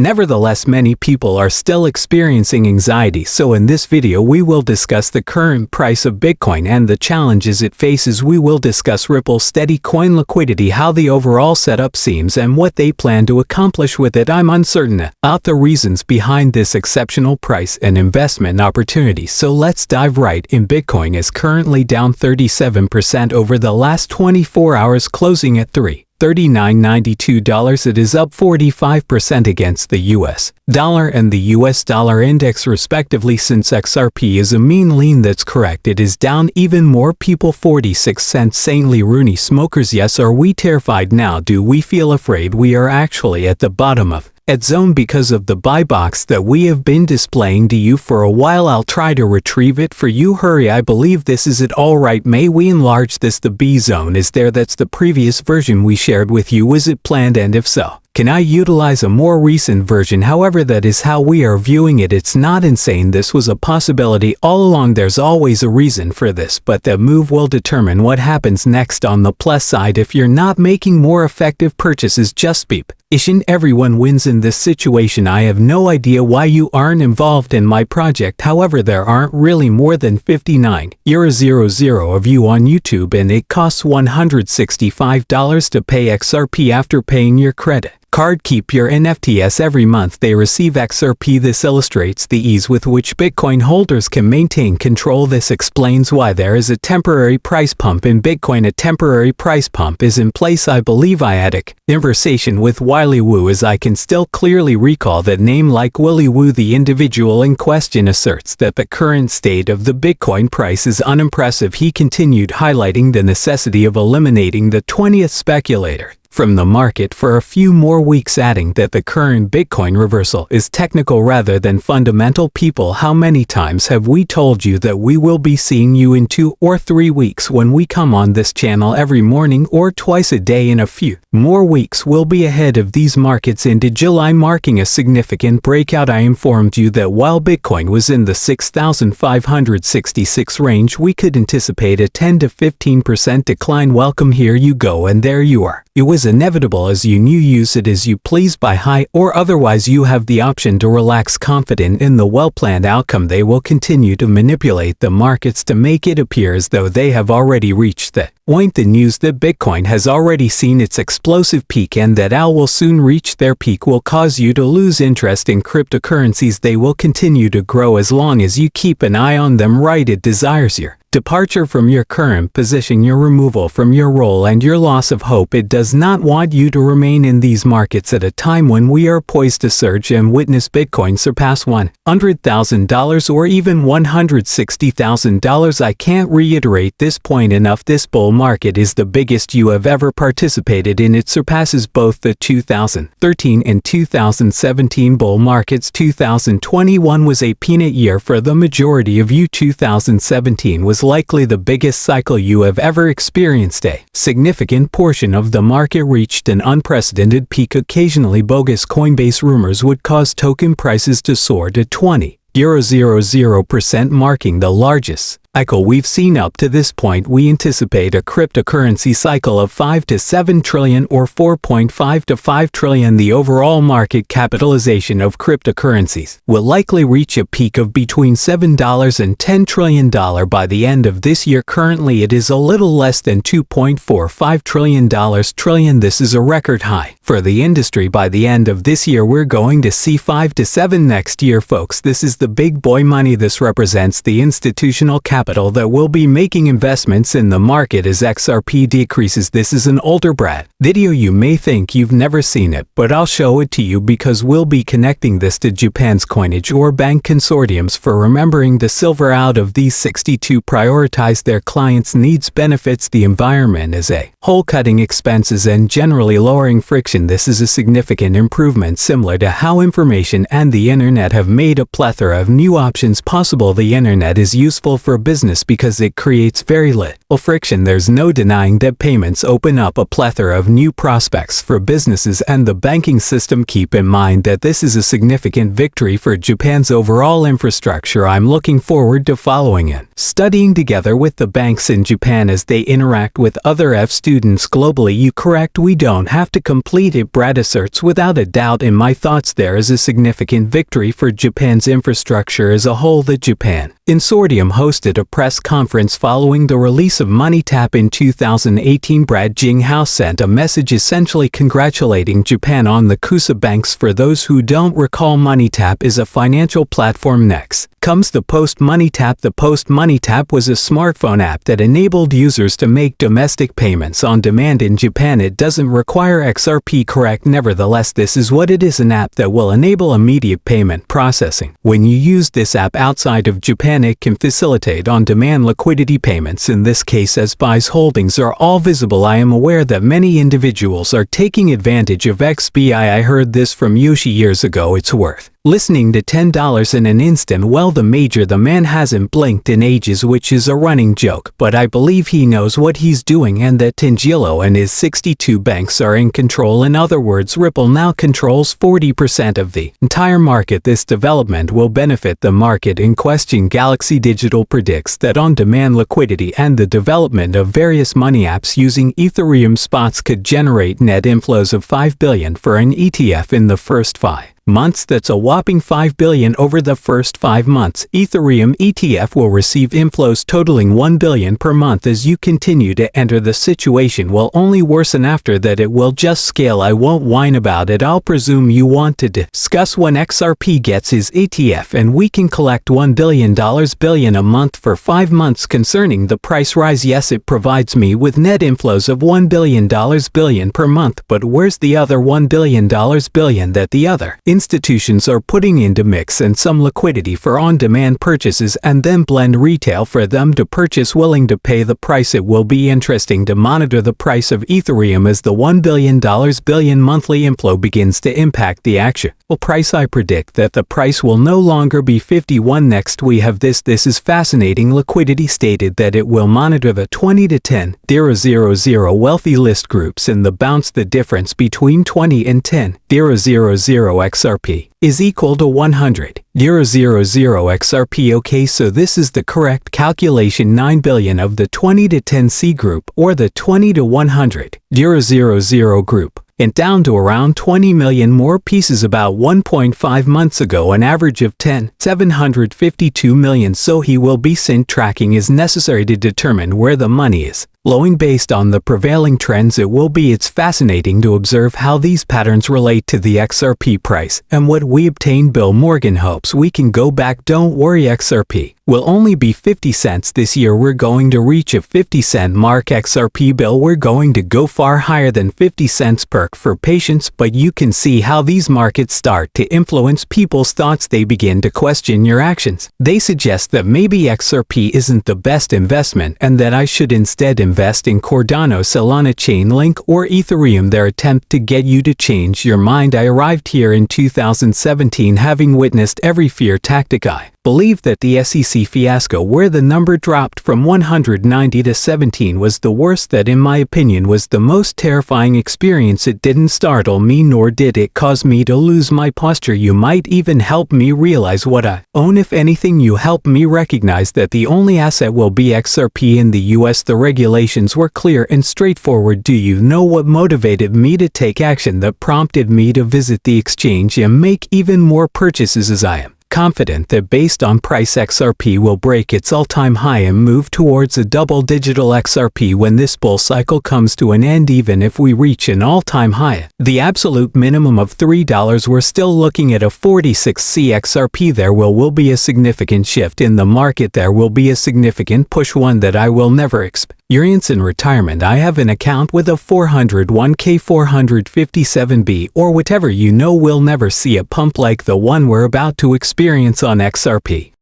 Nevertheless, many people are still experiencing anxiety, so in this video we will discuss the current price of Bitcoin and the challenges it faces. We will discuss Ripple's steady coin liquidity, how the overall setup seems, and what they plan to accomplish with it. I'm uncertain about the reasons behind this exceptional price and investment opportunity, so let's dive right in. Bitcoin is currently down 37% over the last 24 hours, closing at $39.92. It is up 45% against the US dollar and the US dollar index respectively. Since XRP is a mean lean that's correct, it is down even more. People 46 cents. Saintly Rooney smokers. Yes, are we terrified now? Do we feel afraid we are actually at the bottom of zone because of the buy box that we have been displaying to you for a while? I'll try to retrieve it for you. Hurry, I believe this is it. Alright, may we enlarge this? The B zone is there. That's the previous version we shared with you. Was it planned, and if so, can I utilize a more recent version? However, that is how we are viewing it. It's not insane. This was a possibility all along. There's always a reason for this, but the move will determine what happens next. On the plus side, if you're not making more effective purchases, just beep. Everyone wins in this situation. I have no idea why you aren't involved in my project. However, there aren't really more than 59,000 of you on YouTube, and it costs $165 to pay XRP after paying your credit card. Keep your NFTs every month. They receive XRP. This illustrates the ease with which Bitcoin holders can maintain control. This explains why there is a temporary price pump in Bitcoin. A temporary price pump is in place. I believe I had a conversation with Willy Woo, as I can still clearly recall that name. Like Willy Woo, the individual in question asserts that the current state of the Bitcoin price is unimpressive. He continued highlighting the necessity of eliminating the 20th speculator from the market for a few more weeks, adding that the current Bitcoin reversal is technical rather than fundamental. People, how many times have we told you that we will be seeing you in 2 or 3 weeks when we come on this channel every morning or twice a day? In a few more weeks we'll be ahead of these markets into July, marking a significant breakout. I informed you that while Bitcoin was in the 6,566 range, we could anticipate a 10 to 15% decline. Welcome, here you go, and there you are. It was inevitable, as you knew. Use it as you please, buy high or otherwise. You have the option to relax, confident in the well-planned outcome. They will continue to manipulate the markets to make it appear as though they have already reached the point. The news that Bitcoin has already seen its explosive peak and that AL will soon reach their peak will cause you to lose interest in cryptocurrencies. They will continue to grow as long as you keep an eye on them. Right, it desires your departure from your current position, your removal from your role, and your loss of hope. It does not want you to remain in these markets at a time when we are poised to surge and witness Bitcoin surpass $100,000 or even $160,000. I can't reiterate this point enough. This bull market is the biggest you have ever participated in. It surpasses both the 2013 and 2017 bull markets. 2021 was a peanut year for the majority of you. 2017 was likely the biggest cycle you have ever experienced. A significant portion of the market reached an unprecedented peak. Occasionally, bogus Coinbase rumors would cause token prices to soar to 20,000%, marking the largest cycle we've seen up to this point. We anticipate a cryptocurrency cycle of 5 to 7 trillion or 4.5 to 5 trillion. The overall market capitalization of cryptocurrencies will likely reach a peak of between $7 and $10 trillion by the end of this year. Currently, it is a little less than $2.45 trillion. This is a record high for the industry. By the end of this year, we're going to see 5 to 7 next year, folks. This is the big boy money. This represents the institutional capital that will be making investments in the market as XRP decreases. This is an older video. You may think you've never seen it, but I'll show it to you because we'll be connecting this to Japan's coinage or bank consortiums for remembering the silver. Out of these 62 prioritize their clients' needs, benefits, the environment as a whole, cutting expenses and generally lowering friction. This is a significant improvement, similar to how information and the internet have made a plethora of new options possible. The internet is useful for business because it creates very little friction. There's no denying that payments open up a plethora of new prospects for businesses and the banking system. Keep in mind that this is a significant victory for Japan's overall infrastructure. I'm looking forward to following and studying together with the banks in Japan as they interact with other students globally, you correct, we don't have to complete it. Brad asserts, without a doubt in my thoughts there is a significant victory for Japan's infrastructure as a whole. The Japan Consortium hosted a press conference following the release of MoneyTap in 2018. Brad Garlinghouse sent a message essentially congratulating Japan on the Kusa banks. For those who don't recall, MoneyTap is a financial platform. Next comes the Post MoneyTap. The Post MoneyTap was a smartphone app that enabled users to make domestic payments on demand in Japan. It doesn't require XRP, correct? Nevertheless, this is what it is: an app that will enable immediate payment processing. When you use this app outside of Japan, it can facilitate on-demand liquidity payments. In this case, SBI's holdings are all visible. I am aware that many individuals are taking advantage of SBI. I heard this from Yoshi years ago. It's worth listening to $10 in an instant. Well, the man hasn't blinked in ages, which is a running joke, but I believe he knows what he's doing and that Tangelo and his 62 banks are in control. In other words, Ripple now controls 40% of the entire market. This development will benefit the market in question. Galaxy Digital predicts that on-demand liquidity and the development of various money apps using Ethereum spots could generate net inflows of $5 billion for an ETF in the first 5 months. That's a whopping $5 billion over the first 5 months. Ethereum ETF will receive inflows totaling $1 billion per month. As you continue to enter, the situation will only worsen after that. It will just scale. I won't whine about it. I'll presume you want to discuss when XRP gets his ETF and we can collect $1 billion a month for 5 months. Concerning the price rise, yes, it provides me with net inflows of $1 billion per month, but where's the other $1 billion that the other institutions are putting into mix and some liquidity for on-demand purchases and then blend retail for them to purchase, willing to pay the price? It will be interesting to monitor the price of Ethereum as the $1 billion monthly inflow begins to impact the actual price. I predict that the price will no longer be 51. Next we have this is fascinating. Liquidity stated that it will monitor the 20 to 10,000 wealthy list groups and the bounce. The difference between 20 and 10,000 XRP is equal to 100,000 XRP. Okay, so this is the correct calculation. 9 billion of the 20 to 10C group, or the 20 to 100,000 group, and down to around 20 million more pieces about 1.5 months ago, an average of 752 million. So he will be sent tracking is necessary to determine where the money is flowing based on the prevailing trends. It's fascinating to observe how these patterns relate to the XRP price and what we obtain. Bill Morgan hopes we can go back. Don't worry, XRP will only be 50 cents this year. We're going to reach a 50-cent mark. XRP bill, we're going to go far higher than 50 cents. Perk for patience, but you can see how these markets start to influence people's thoughts. They begin to question your actions. They suggest that maybe XRP isn't the best investment and that I should instead invest in Cardano, Solana, Chainlink, or Ethereum. Their attempt to get you to change your mind. I arrived here in 2017 having witnessed every fear tactic. I believe that the SEC fiasco, where the number dropped from 190 to 17, was the worst. That, in my opinion, was the most terrifying experience. It didn't startle me, nor did it cause me to lose my posture. You might even help me realize what I own. If anything, you help me recognize that the only asset will be XRP in the US. The regulations were clear and straightforward. Do you know what motivated me to take action that prompted me to visit the exchange and make even more purchases? As I am confident that based on price, XRP will break its all-time high and move towards a double-digit XRP when this bull cycle comes to an end. Even if we reach an all-time high, the absolute minimum of $3, we're still looking at a 46C XRP. There will be a significant shift in the market. There will be a significant push, one that I will never experience in retirement. I have an account with a 401k 457B or whatever. We'll never see a pump like the one we're about to experience on XRP.